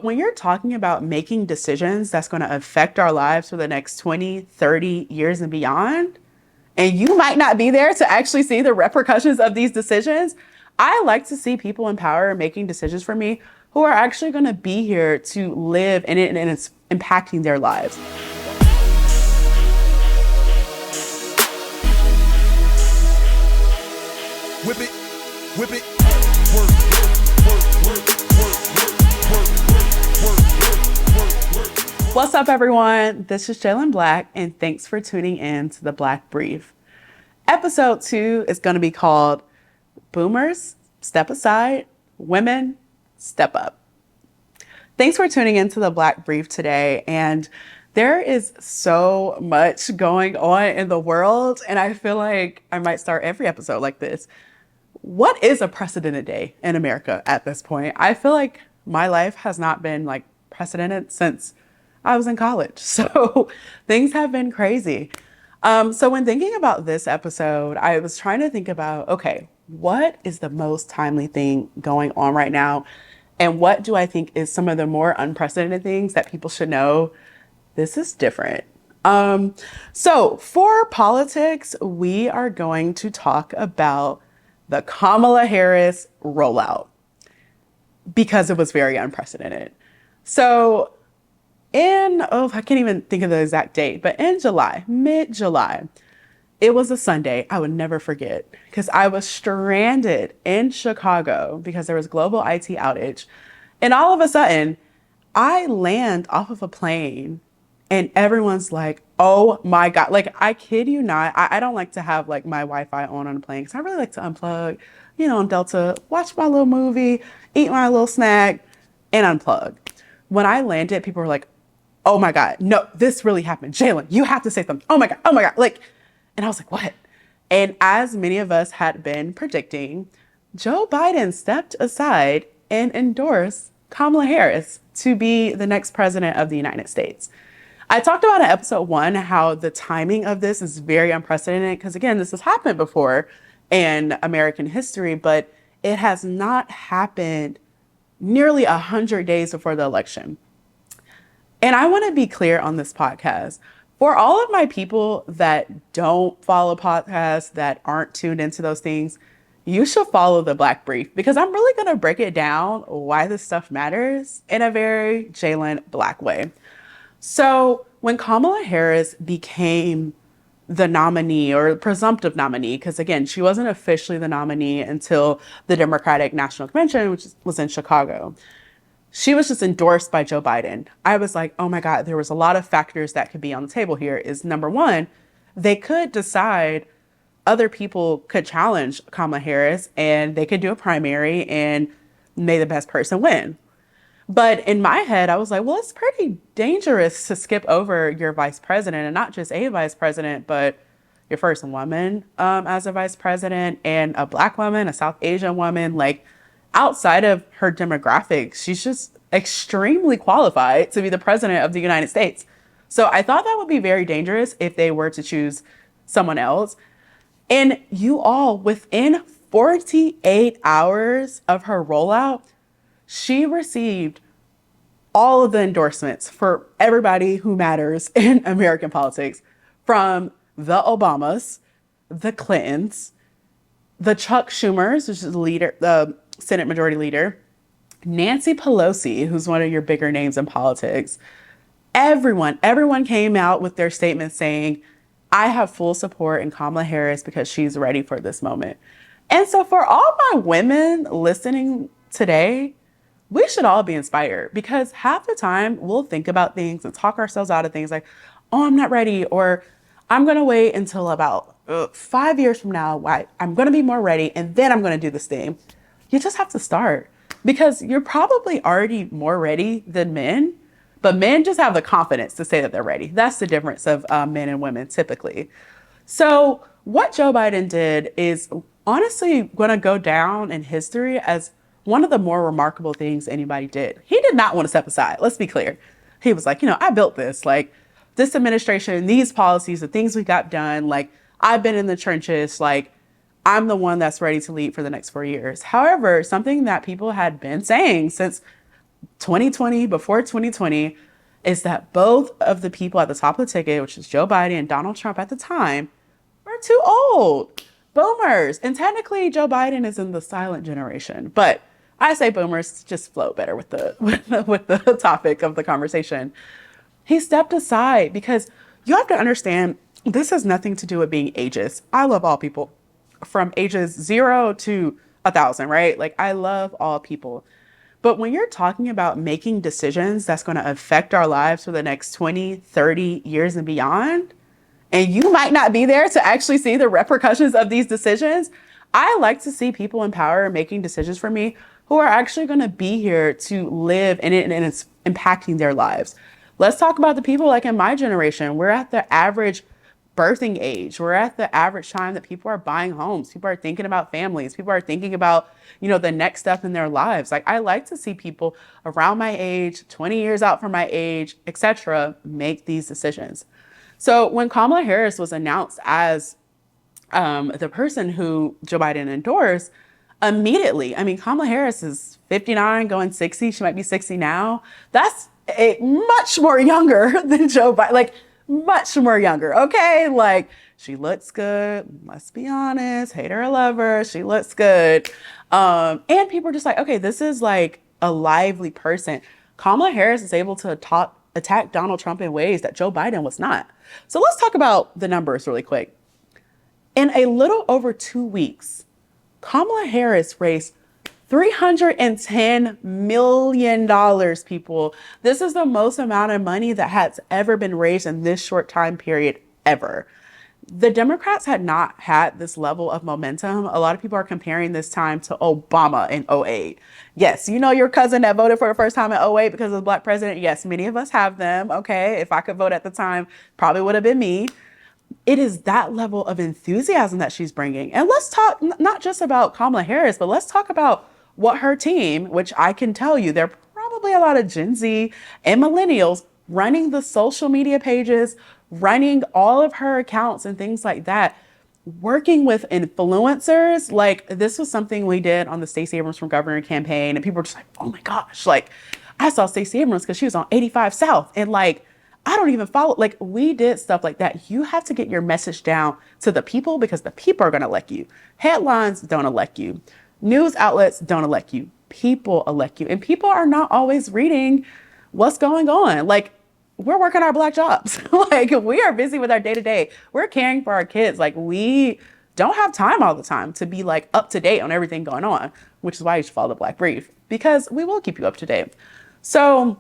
When you're talking about making decisions that's going to affect our lives for the next 20, 30 years and beyond, and you might not be there to actually see the repercussions of these decisions, I like to see people in power making decisions for me who are actually going to be here to live in it and it's impacting their lives. Whip it, whip it, work, work, work, work. What's up, everyone? This is Jalen Black, and thanks for tuning in to the Black Brief. Episode 2 is going to be called Boomers Step Aside, Women Step Up. Thanks for tuning into the Black Brief today, and there is so much going on in the world, and I feel like I might start every episode like this. What is a precedented day in America at this point? I feel like my life has not been like precedented since I was in college. So things have been crazy. So when thinking about this episode, I was trying to think about, okay, what is the most timely thing going on right now? And what do I think is some of the more unprecedented things that people should know? This is different. So for politics, we are going to talk about the Kamala Harris rollout because it was very unprecedented. So I can't even think of the exact date, but in July, mid-July, it was a Sunday I would never forget because I was stranded in Chicago because there was global IT outage. And all of a sudden, I land off of a plane and everyone's like, oh my God. Like, I kid you not. I don't like to have like my Wi-Fi on a plane because I really like to unplug, on Delta, watch my little movie, eat my little snack, and unplug. When I landed, people were like, oh my God, no, this really happened. Jalen, you have to say something. Oh my God, oh my God. And I was like, what? And as many of us had been predicting, Joe Biden stepped aside and endorsed Kamala Harris to be the next president of the United States. I talked about in episode 1 how the timing of this is very unprecedented because, again, this has happened before in American history, but it has not happened nearly 100 days before the election. And I want to be clear on this podcast. For all of my people that don't follow podcasts, that aren't tuned into those things, you should follow the Black Brief because I'm really going to break it down why this stuff matters in a very Jalen Black way. So when Kamala Harris became the nominee or presumptive nominee, because again, she wasn't officially the nominee until the Democratic National Convention, which was in Chicago. She was just endorsed by Joe Biden. I was like, oh my God, there was a lot of factors that could be on the table here. Is number one, they could decide other people could challenge Kamala Harris and they could do a primary and may the best person win. But in my head, I was like, well, it's pretty dangerous to skip over your vice president and not just a vice president, but your first woman as a vice president and a Black woman, a South Asian woman. Like, outside of her demographics, she's just extremely qualified to be the president of the United States. So I thought that would be very dangerous if they were to choose someone else. And you all, within 48 hours of her rollout, she received all of the endorsements for everybody who matters in American politics, from the Obamas, the Clintons, the Chuck Schumers, which is the Senate Majority Leader, Nancy Pelosi, who's one of your bigger names in politics. Everyone came out with their statement saying, I have full support in Kamala Harris because she's ready for this moment. And so for all my women listening today, we should all be inspired because half the time we'll think about things and talk ourselves out of things like, oh, I'm not ready, or I'm going to wait until about 5 years from now. I'm going to be more ready and then I'm going to do this thing. You just have to start because you're probably already more ready than men, but men just have the confidence to say that they're ready. That's the difference of men and women typically. So what Joe Biden did is honestly going to go down in history as one of the more remarkable things anybody did. He did not want to step aside. Let's be clear. He was like, I built this, like this administration, these policies, the things we got done. Like, I've been in the trenches. Like, I'm the one that's ready to lead for the next 4 years. However, something that people had been saying since 2020, before 2020, is that both of the people at the top of the ticket, which is Joe Biden and Donald Trump at the time, were too old. Boomers. And technically Joe Biden is in the silent generation, but I say boomers just flow better with the with the topic of the conversation. He stepped aside because you have to understand this has nothing to do with being ageist. I love all people from ages 0 to 1,000, right? Like I love all people. But when you're talking about making decisions that's going to affect our lives for the next 20, 30 years and beyond, and you might not be there to actually see the repercussions of these decisions, I like to see people in power making decisions for me who are actually going to be here to live in it and it's impacting their lives. Let's talk about the people like in my generation. We're at the average birthing age. We're at the average time that people are buying homes. People are thinking about families. People are thinking about, the next step in their lives. Like I like to see people around my age, 20 years out from my age, etc., make these decisions. So when Kamala Harris was announced as the person who Joe Biden endorsed, immediately, I mean, Kamala Harris is 59, going 60. She might be 60 now. That's much more younger than Joe Biden, like much more younger. Okay. Like she looks good. Let's be honest. Hate her or love her. She looks good. And people are just like, okay, this is like a lively person. Kamala Harris is able to attack Donald Trump in ways that Joe Biden was not. So let's talk about the numbers really quick. In a little over 2 weeks, Kamala Harris raised $310 million, people. This is the most amount of money that has ever been raised in this short time period ever. The Democrats had not had this level of momentum. A lot of people are comparing this time to Obama in 2008. Yes, your cousin that voted for the first time in 2008 because of the black president. Yes, many of us have them. Okay, if I could vote at the time, probably would have been me. It is that level of enthusiasm that she's bringing. And let's talk not just about Kamala Harris, but let's talk about what her team, which I can tell you, there are probably a lot of Gen Z and millennials running the social media pages, running all of her accounts and things like that, working with influencers. Like this was something we did on the Stacey Abrams from Governor campaign. And people were just like, oh my gosh, like I saw Stacey Abrams because she was on 85 South. And like, I don't even follow, like we did stuff like that. You have to get your message down to the people because the people are going to elect you. Headlines don't elect you. News outlets don't elect you. People elect you. And people are not always reading what's going on. Like we're working our black jobs. Like we are busy with our day to day. We're caring for our kids. Like we don't have time all the time to be like up to date on everything going on, which is why you should follow the Black Brief because we will keep you up to date. So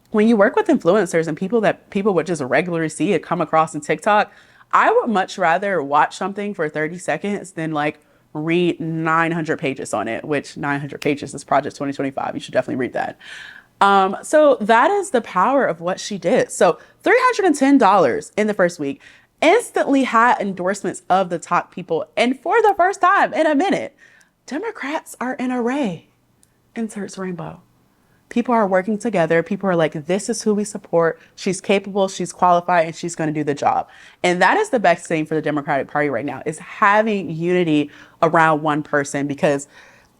when you work with influencers and people that people would just regularly see and come across in TikTok, I would much rather watch something for 30 seconds than like read 900 pages on it, which 900 pages is Project 2025. You should definitely read that. So that is the power of what she did. So $310 in the first week instantly had endorsements of the top people. And for the first time in a minute, Democrats are in array. Inserts rainbow. People are working together. People are like, this is who we support. She's capable, she's qualified, and she's going to do the job. And that is the best thing for the Democratic Party right now is having unity around one person. Because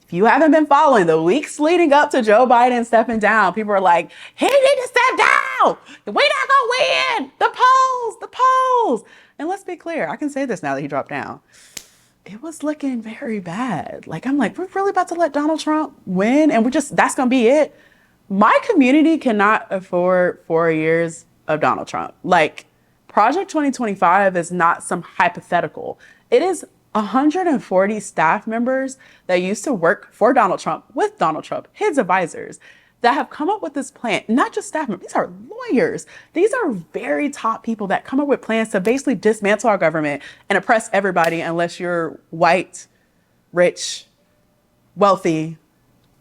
if you haven't been following the weeks leading up to Joe Biden stepping down, people are like, he needs to step down. We're not going to win. The polls. And let's be clear. I can say this now that he dropped down. It was looking very bad. Like, I'm like, we're really about to let Donald Trump win? And that's going to be it? My community cannot afford 4 years of Donald Trump. Like, Project 2025 is not some hypothetical. It is 140 staff members that used to work for Donald Trump, with Donald Trump, his advisors, that have come up with this plan. Not just staff members, these are lawyers. These are very top people that come up with plans to basically dismantle our government and oppress everybody unless you're white, rich, wealthy,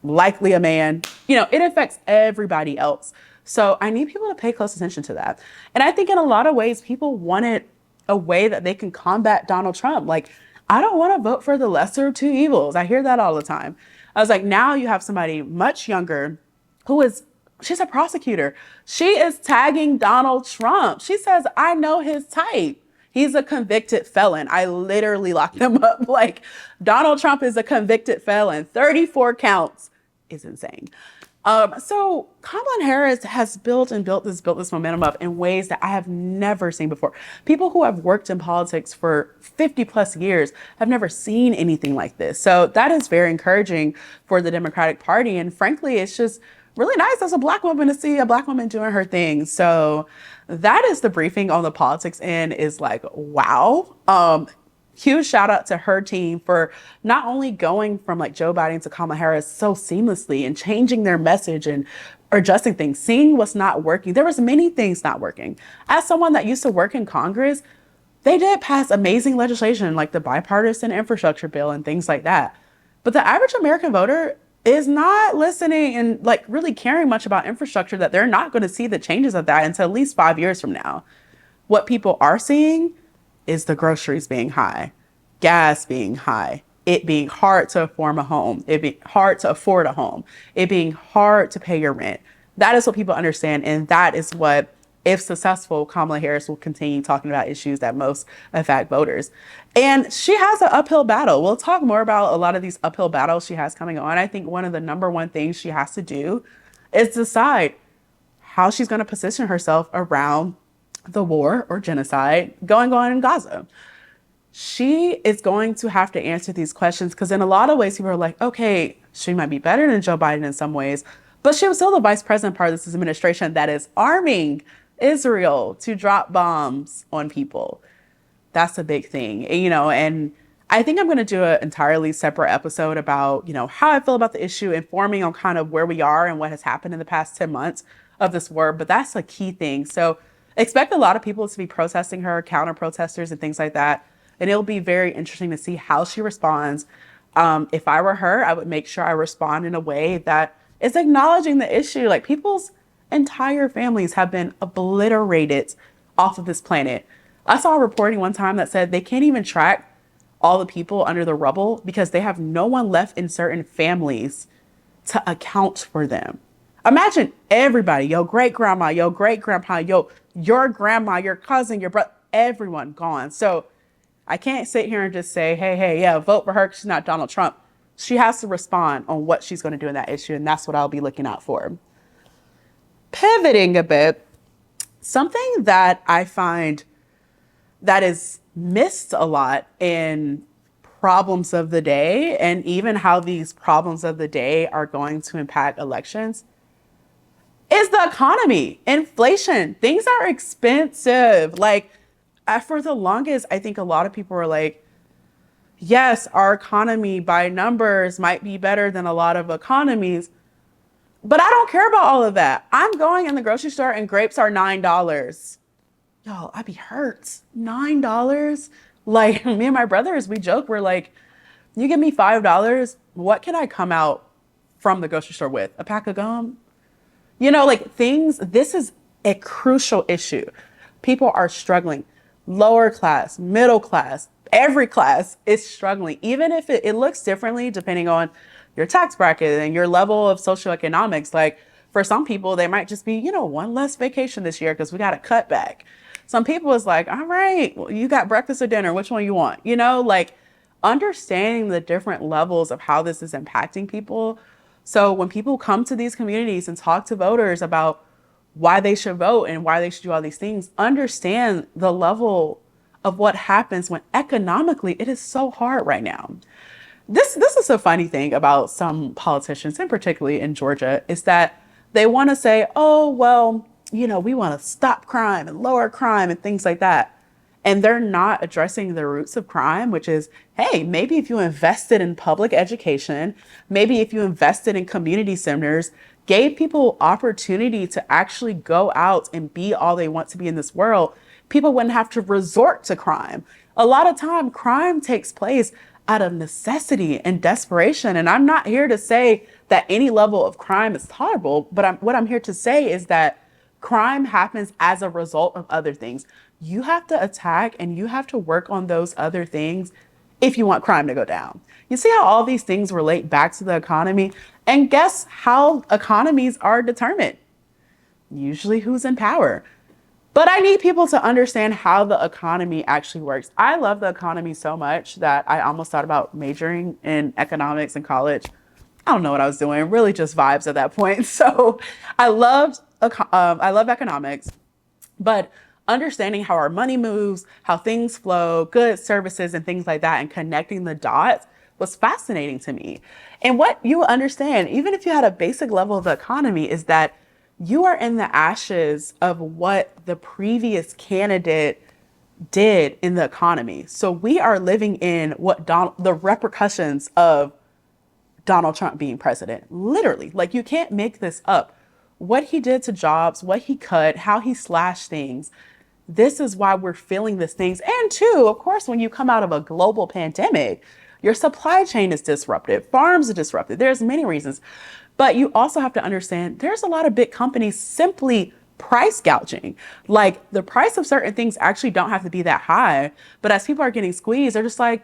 likely a man. It affects everybody else. So I need people to pay close attention to that. And I think in a lot of ways, people wanted a way that they can combat Donald Trump. Like, I don't want to vote for the lesser of two evils. I hear that all the time. I was like, now you have somebody much younger she's a prosecutor. She is tagging Donald Trump. She says, I know his type. He's a convicted felon. I literally locked him up. Like, Donald Trump is a convicted felon. 34 counts is insane. So Kamala Harris has built this momentum up in ways that I have never seen before. People who have worked in politics for 50 plus years have never seen anything like this. So that is very encouraging for the Democratic Party. And frankly, it's just really nice as a Black woman to see a Black woman doing her thing. So that is the briefing on the politics end is like, wow. Huge shout out to her team for not only going from like Joe Biden to Kamala Harris so seamlessly and changing their message and adjusting things, seeing what's not working. There was many things not working. As someone that used to work in Congress, they did pass amazing legislation like the bipartisan infrastructure bill and things like that. But the average American voter is not listening and like really caring much about infrastructure, that they're not going to see the changes of that until at least 5 years from now. What people are seeing is the groceries being high, gas being high, it being hard to form a home, it being hard to afford a home, it being hard to pay your rent. That is what people understand. And that is what, if successful, Kamala Harris will continue talking about issues that most affect voters. And she has an uphill battle. We'll talk more about a lot of these uphill battles she has coming on. I think one of the number one things she has to do is decide how she's going to position herself around the war or genocide going on in Gaza. She is going to have to answer these questions because in a lot of ways, people are like, okay, she might be better than Joe Biden in some ways, but she was still the vice president part of this administration that is arming Israel to drop bombs on people. That's a big thing, and I think I'm going to do an entirely separate episode about, how I feel about the issue, informing on kind of where we are and what has happened in the past 10 months of this war. But that's a key thing. So expect a lot of people to be protesting her, counter protesters and things like that. And it'll be very interesting to see how she responds. If I were her, I would make sure I respond in a way that is acknowledging the issue. Like, people's entire families have been obliterated off of this planet. I saw a reporting one time that said they can't even track all the people under the rubble because they have no one left in certain families to account for them. Imagine everybody, your great grandma, your great grandpa, your grandma, your cousin, your brother, everyone gone. So I can't sit here and just say, hey, yeah, vote for her because she's not Donald Trump. She has to respond on what she's going to do in that issue. And that's what I'll be looking out for. Pivoting a bit, something that I find that is missed a lot in problems of the day, and even how these problems of the day are going to impact elections, is the economy, inflation. Things are expensive. Like, for the longest, I think a lot of people were like, yes, our economy by numbers might be better than a lot of economies, but I don't care about all of that. I'm going in the grocery store and grapes are $9. Y'all, I'd be hurt. $9? Like, me and my brothers, we joke, we're like, you give me $5, what can I come out from the grocery store with? A pack of gum? Like, things, this is a crucial issue. People are struggling. Lower class, middle class, every class is struggling. Even if it looks differently depending on your tax bracket and your level of socioeconomics. Like, for some people, they might just be, one less vacation this year because we got to cut back. Some people is like, all right, well, you got breakfast or dinner, which one you want? Like, understanding the different levels of how this is impacting people. So when people come to these communities and talk to voters about why they should vote and why they should do all these things, understand the level of what happens when economically it is so hard right now. This is a funny thing about some politicians, and particularly in Georgia, is that they want to say, oh, well, we want to stop crime and lower crime and things like that. And they're not addressing the roots of crime, which is, hey, maybe if you invested in public education, maybe if you invested in community centers, gave people opportunity to actually go out and be all they want to be in this world, people wouldn't have to resort to crime. A lot of time, crime takes place out of necessity and desperation. And I'm not here to say that any level of crime is tolerable, but what I'm here to say is that crime happens as a result of other things. You have to attack and you have to work on those other things if you want crime to go down. You see how all these things relate back to the economy? And guess how economies are determined? Usually who's in power. But I need people to understand how the economy actually works. I love the economy so much that I almost thought about majoring in economics in college. I don't know what I was doing, really just vibes at that point. So I I love economics, but understanding how our money moves, how things flow, goods, services, and things like that, and connecting the dots was fascinating to me. And what you understand, even if you had a basic level of the economy, is that you are in the ashes of what the previous candidate did in the economy. So we are living in the repercussions of Donald Trump being president. Literally, like you can't make this up. What he did to jobs, what he cut, how he slashed things. This is why we're feeling these things. And two, of course, when you come out of a global pandemic, your supply chain is disrupted, farms are disrupted. There's many reasons. But you also have to understand there's a lot of big companies simply price gouging. Like the price of certain things actually don't have to be that high. But as people are getting squeezed, they're just like,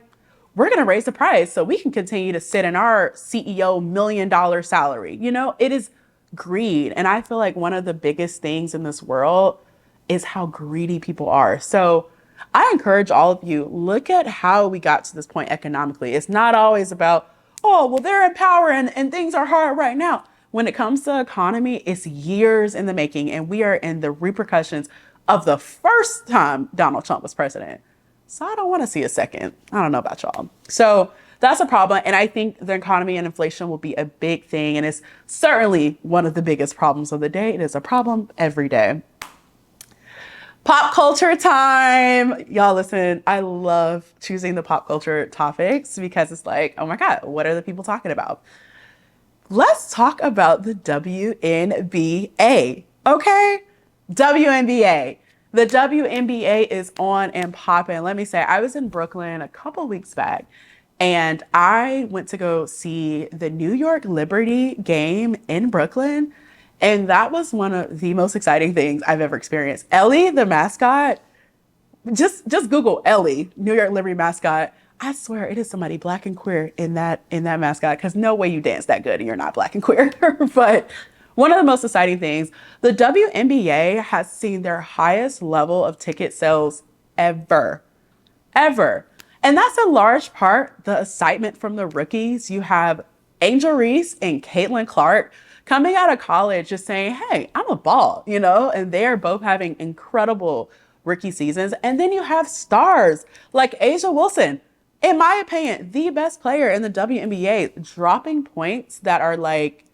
we're going to raise the price so we can continue to sit in our CEO $1 million salary. You know, it is greed. And I feel like one of the biggest things in this world is how greedy people are. So I encourage all of you, look at how we got to this point economically. It's not always about, oh, well, they're in power and things are hard right now. When it comes to economy, it's years in the making, and we are in the repercussions of the first time Donald Trump was president. So I don't want to see a second. I don't know about y'all. So that's a problem. And I think the economy and inflation will be a big thing. And it's certainly one of the biggest problems of the day. It is a problem every day. Pop culture time. Y'all listen, I love choosing the pop culture topics because it's like, oh my God, what are the people talking about? Let's talk about the WNBA, okay? WNBA. The WNBA is on and popping. Let me say, I was in Brooklyn a couple weeks back, and I went to go see the New York Liberty game in Brooklyn, and that was one of the most exciting things I've ever experienced. Ellie, the mascot, just Google Ellie, New York Liberty mascot. I swear it is somebody black and queer in that mascot, because no way you dance that good and you're not black and queer. But one of the most exciting things, the WNBA has seen their highest level of ticket sales ever. And that's in large part the excitement from the rookies. You have Angel Reese and Caitlin Clark coming out of college just saying, hey, I'm a ball, you know, and they're both having incredible rookie seasons. And then you have stars like Asia Wilson, in my opinion, the best player in the WNBA, dropping points that are like,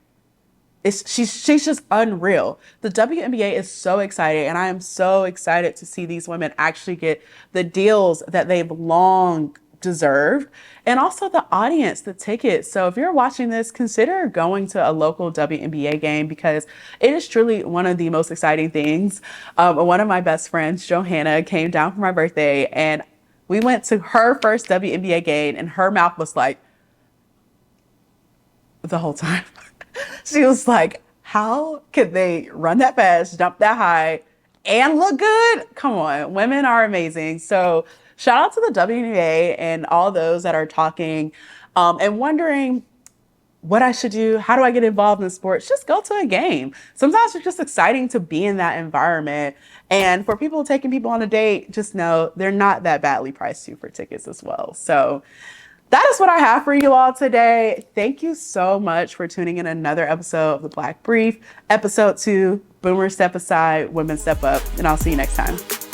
she's just unreal. The WNBA is so exciting, and I am so excited to see these women actually get the deals that they've long deserved, and also the audience, the tickets. So if you're watching this, consider going to a local WNBA game, because it is truly one of the most exciting things. One of my best friends, Johanna, came down for my birthday, and we went to her first WNBA game, and her mouth was like, the whole time. She was like, how could they run that fast, jump that high, and look good? Come on, women are amazing. So shout out to the WNBA and all those that are talking and wondering what I should do. How do I get involved in sports? Just go to a game. Sometimes it's just exciting to be in that environment. And for people taking people on a date, just know they're not that badly priced for tickets as well. So that is what I have for you all today. Thank you so much for tuning in another episode of The Black Brief, episode 2, Boomers Step Aside, Women Step Up, and I'll see you next time.